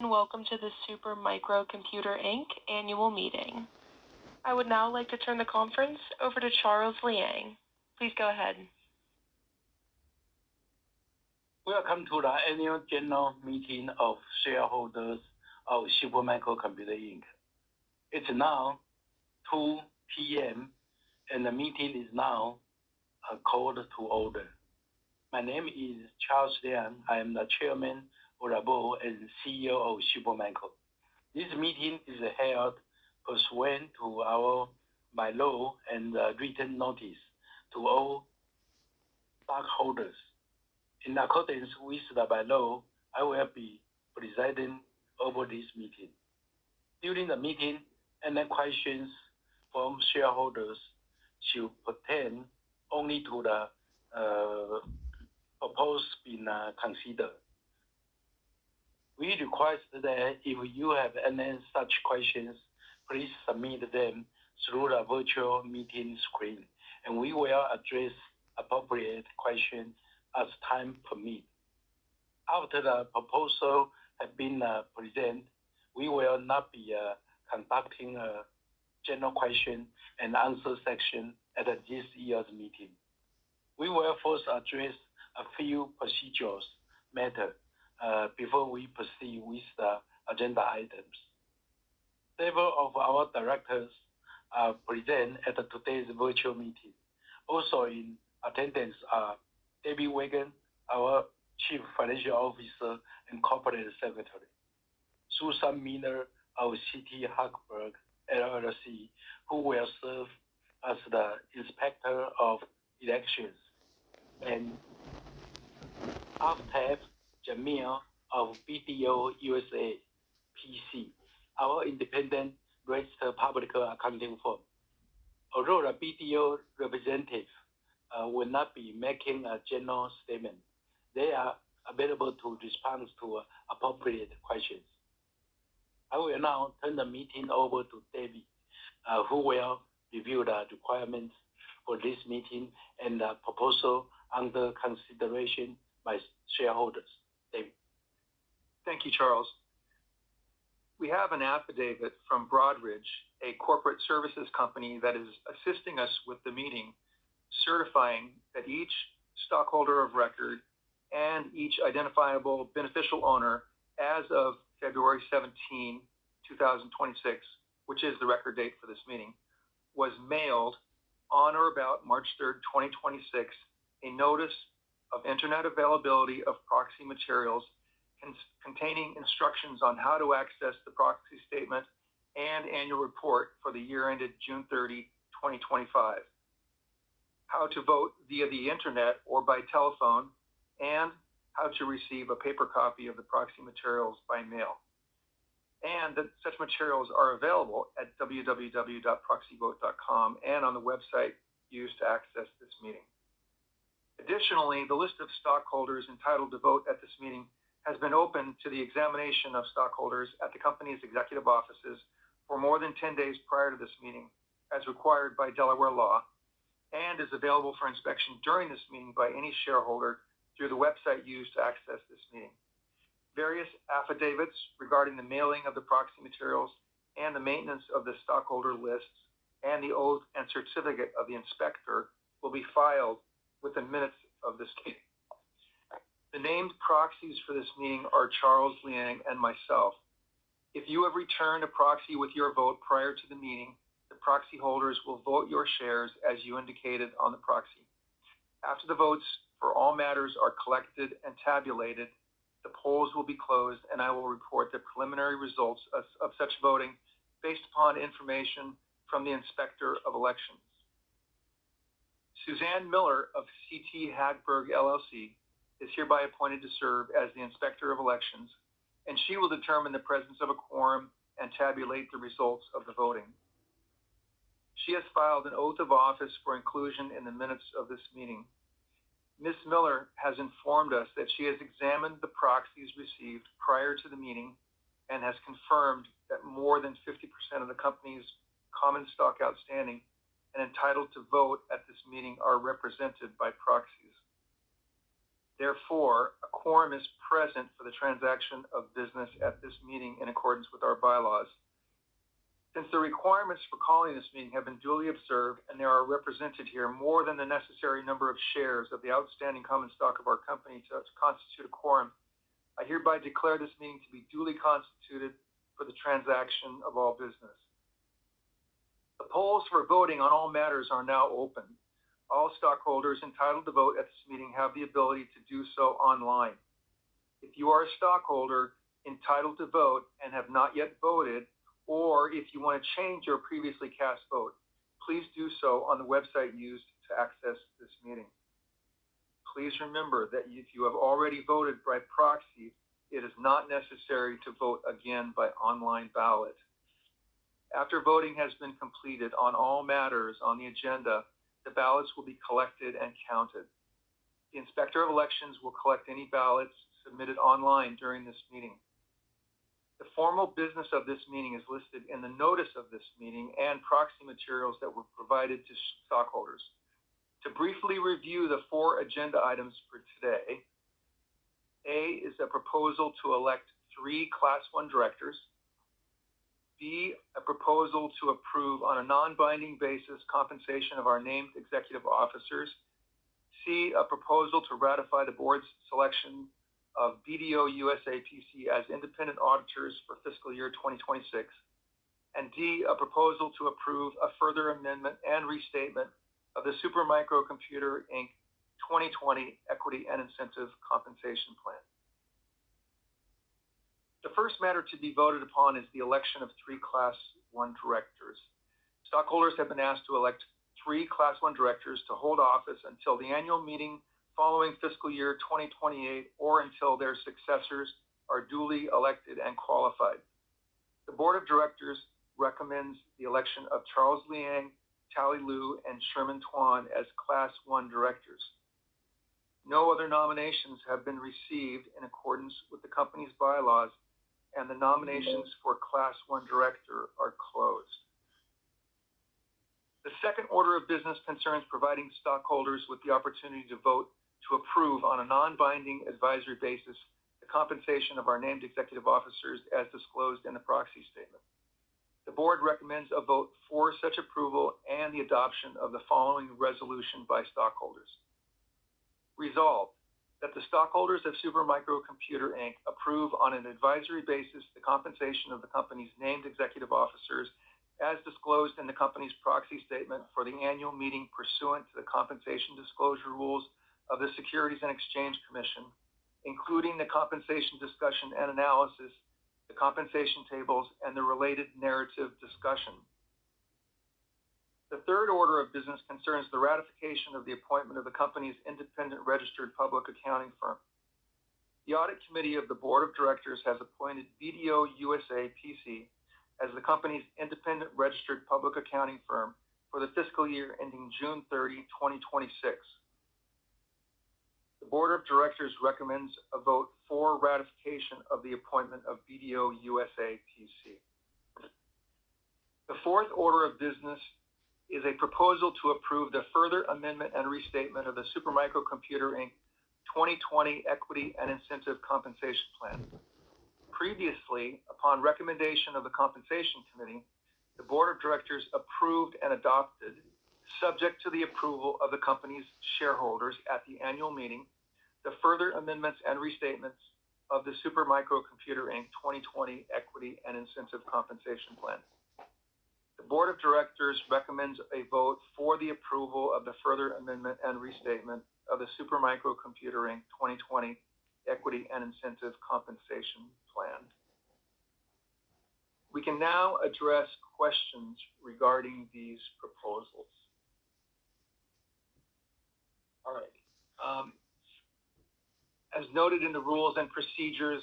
And welcome to the Supermicro Inc. annual meeting. I would now like to turn the conference over to Charles Liang. Please go ahead. Welcome to the annual general meeting of shareholders of Supermicro Inc. It's now 2 p.m. and the meeting is now called to order. My name is Charles Liang. I am the chairman of the board and CEO of Supermicro. This meeting is held pursuant to our bylaw and written notice to all stockholders. In accordance with the bylaw, I will be presiding over this meeting. During the meeting, any questions from shareholders should pertain only to the proposed being considered. We request that if you have any such questions, please submit them through the virtual meeting screen, and we will address appropriate questions as time permits. After the proposal has been presented, we will not be conducting a general question and answer section at this year's meeting. We will first address a few procedural matters before we proceed with the agenda items. Several of our directors are present at today's virtual meeting. Also in attendance are Debbie Wagon, our Chief Financial Officer and Corporate Secretary, Susan Miller of CT Hagberg LLC, who will serve as the Inspector of Elections, and Aftab Jamil of BDO USA PC, our independent registered public accounting firm. Although the BDO representative will not be making a general statement, they are available to respond to appropriate questions. I will now turn the meeting over to Debbie, who will review the requirements for this meeting and the proposal under consideration by shareholders. Debbie. Thank you, Charles. We have an affidavit from Broadridge, a corporate services company that is assisting us with the meeting, certifying that each stockholder of record and each identifiable beneficial owner as of February 17, 2026, which is the record date for this meeting, was mailed on or about March 3rd, 2026, a notice of internet availability of proxy materials containing instructions on how to access the proxy statement and annual report for the year ended June 30, 2025, how to vote via the internet or by telephone, and how to receive a paper copy of the proxy materials by mail, and that such materials are available at www.proxyvote.com and on the website used to access this meeting. Additionally, the list of stockholders entitled to vote at this meeting has been open to the examination of stockholders at the company's executive offices for more than 10 days prior to this meeting, as required by Delaware law, and is available for inspection during this meeting by any shareholder through the website used to access this meeting. Various affidavits regarding the mailing of the proxy materials and the maintenance of the stockholder lists and the oath and certificate of the inspector will be filed with the minutes of this meeting. The named proxies for this meeting are Charles Liang and myself. If you have returned a proxy with your vote prior to the meeting, the proxy holders will vote your shares as you indicated on the proxy. After the votes for all matters are collected and tabulated, the polls will be closed, and I will report the preliminary results of such voting based upon information from the Inspector of Elections. Suzanne Miller of CT Hagberg LLC is hereby appointed to serve as the Inspector of Elections, and she will determine the presence of a quorum and tabulate the results of the voting. She has filed an oath of office for inclusion in the minutes of this meeting. Ms. Miller has informed us that she has examined the proxies received prior to the meeting and has confirmed that more than 50% of the company's common stock outstanding and entitled to vote at this meeting are represented by proxies. Therefore, a quorum is present for the transaction of business at this meeting in accordance with our bylaws. Since the requirements for calling this meeting have been duly observed and there are represented here more than the necessary number of shares of the outstanding common stock of our company to constitute a quorum, I hereby declare this meeting to be duly constituted for the transaction of all business. The polls for voting on all matters are now open. All stockholders entitled to vote at this meeting have the ability to do so online. If you are a stockholder entitled to vote and have not yet voted, or if you want to change your previously cast vote, please do so on the website used to access this meeting. Please remember that if you have already voted by proxy, it is not necessary to vote again by online ballot. After voting has been completed on all matters on the agenda, the ballots will be collected and counted. The Inspector of Elections will collect any ballots submitted online during this meeting. The formal business of this meeting is listed in the notice of this meeting and proxy materials that were provided to stockholders. To briefly review the 4 agenda items for today, A is a proposal to elect 3 Class 1 directors. B, a proposal to approve on a non-binding basis compensation of our named executive officers. C, a proposal to ratify the board's selection of BDO USA PC as independent auditors for fiscal year 2026. And D, a proposal to approve a further amendment and restatement of the Supermicro Computer Inc. 2020 Equity and Incentive Compensation Plan. The first matter to be voted upon is the election of 3 Class 1 directors. Stockholders have been asked to elect 3 Class 1 directors to hold office until the annual meeting following fiscal year 2028 or until their successors are duly elected and qualified. The Board of Directors recommends the election of Charles Liang, Tally Liu, and Sherman Tuan as Class 1 directors. No other nominations have been received in accordance with the company's bylaws, and the nominations for Class 1 director are closed. The second order of business concerns providing stockholders with the opportunity to vote to approve on a non-binding advisory basis the compensation of our named executive officers as disclosed in the proxy statement. The board recommends a vote for such approval and the adoption of the following resolution by stockholders. Resolved that the stockholders of Supermicro Computer Inc. approve on an advisory basis the compensation of the company's named executive officers as disclosed in the company's proxy statement for the annual meeting pursuant to the compensation disclosure rules of the Securities and Exchange Commission, including the compensation discussion and analysis, the compensation tables, and the related narrative discussion. The third order of business concerns the ratification of the appointment of the company's independent registered public accounting firm. The Audit Committee of the Board of Directors has appointed BDO USA PC as the company's independent registered public accounting firm for the fiscal year ending June 30, 2026. The Board of Directors recommends a vote for ratification of the appointment of BDO USA PC. The fourth order of business is a proposal to approve the further amendment and restatement of the Supermicro Computer Inc. 2020 Equity and Incentive Compensation Plan. Previously, upon recommendation of the Compensation Committee, the Board of Directors approved and adopted, subject to the approval of the company's shareholders at the annual meeting, the further amendments and restatements of the Supermicro Computer Inc. 2020 Equity and Incentive Compensation Plan. The Board of Directors recommends a vote for the approval of the further amendment and restatement of the Supermicro Computer Inc. 2020 Equity and Incentive Compensation Plan. We can now address questions regarding these proposals. All right. As noted in the rules and procedures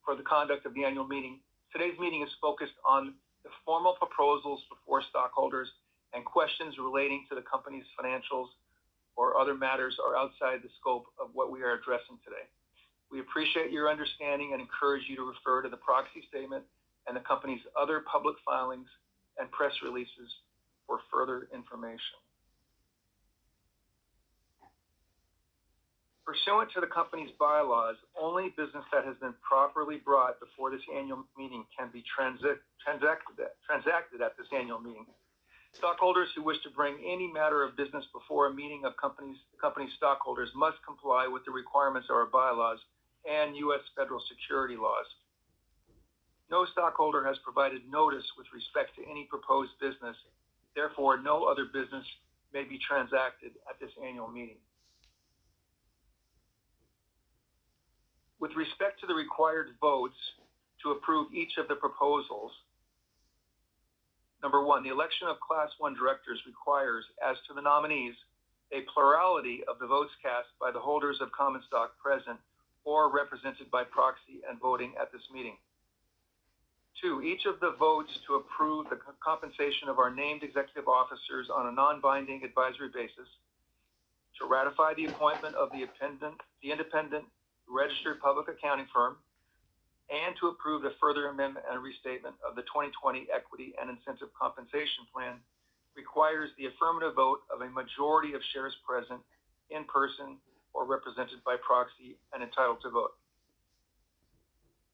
for the conduct of the annual meeting, today's meeting is focused on the formal proposals before stockholders, and questions relating to the company's financials or other matters are outside the scope of what we are addressing today. We appreciate your understanding and encourage you to refer to the proxy statement and the company's other public filings and press releases for further information. Pursuant to the company's bylaws, only business that has been properly brought before this annual meeting can be transacted at this annual meeting. Stockholders who wish to bring any matter of business before a meeting of the company's stockholders must comply with the requirements of our bylaws and U.S. federal security laws. No stockholder has provided notice with respect to any proposed business. Therefore, no other business may be transacted at this annual meeting. With respect to the required votes to approve each of the proposals, number one, the election of Class 1 directors requires, as to the nominees, a plurality of the votes cast by the holders of common stock present or represented by proxy and voting at this meeting. Two, each of the votes to approve the compensation of our named executive officers on a non-binding advisory basis, to ratify the appointment of the independent registered public accounting firm, and to approve the further amendment and restatement of the 2020 Equity and Incentive Compensation Plan requires the affirmative vote of a majority of shares present in person or represented by proxy and entitled to vote.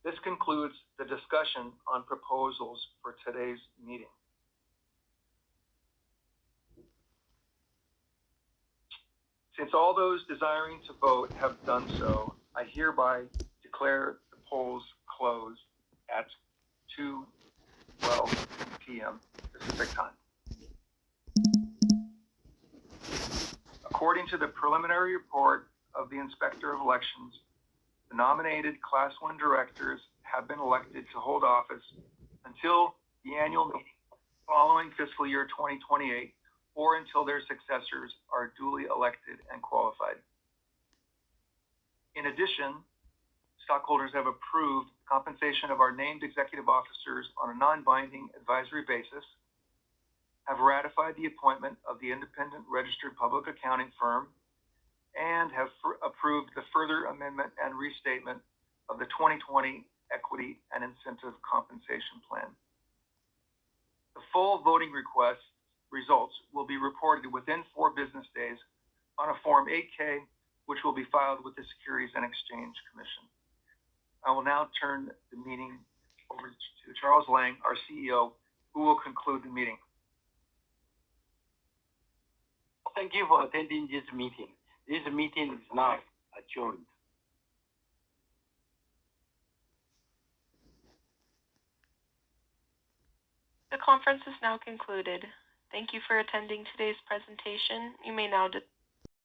This concludes the discussion on proposals for today's meeting. Since all those desiring to vote have done so, I hereby declare the polls closed at 2:12 p.m. Pacific time. According to the preliminary report of the Inspector of Elections, the nominated Class 1 directors have been elected to hold office until the annual meeting following fiscal year 2028 or until their successors are duly elected and qualified. In addition, stockholders have approved compensation of our named executive officers on a non-binding advisory basis, have ratified the appointment of the independent registered public accounting firm, and have approved the further amendment and restatement of the 2020 Equity and Incentive Compensation Plan. The full voting results will be reported within 4 business days on a Form 8-K, which will be filed with the Securities and Exchange Commission. I will now turn the meeting over to Charles Lang, our CEO, who will conclude the meeting. Thank you for attending this meeting. This meeting is now adjourned. The conference is now concluded. Thank you for attending today's presentation. You may now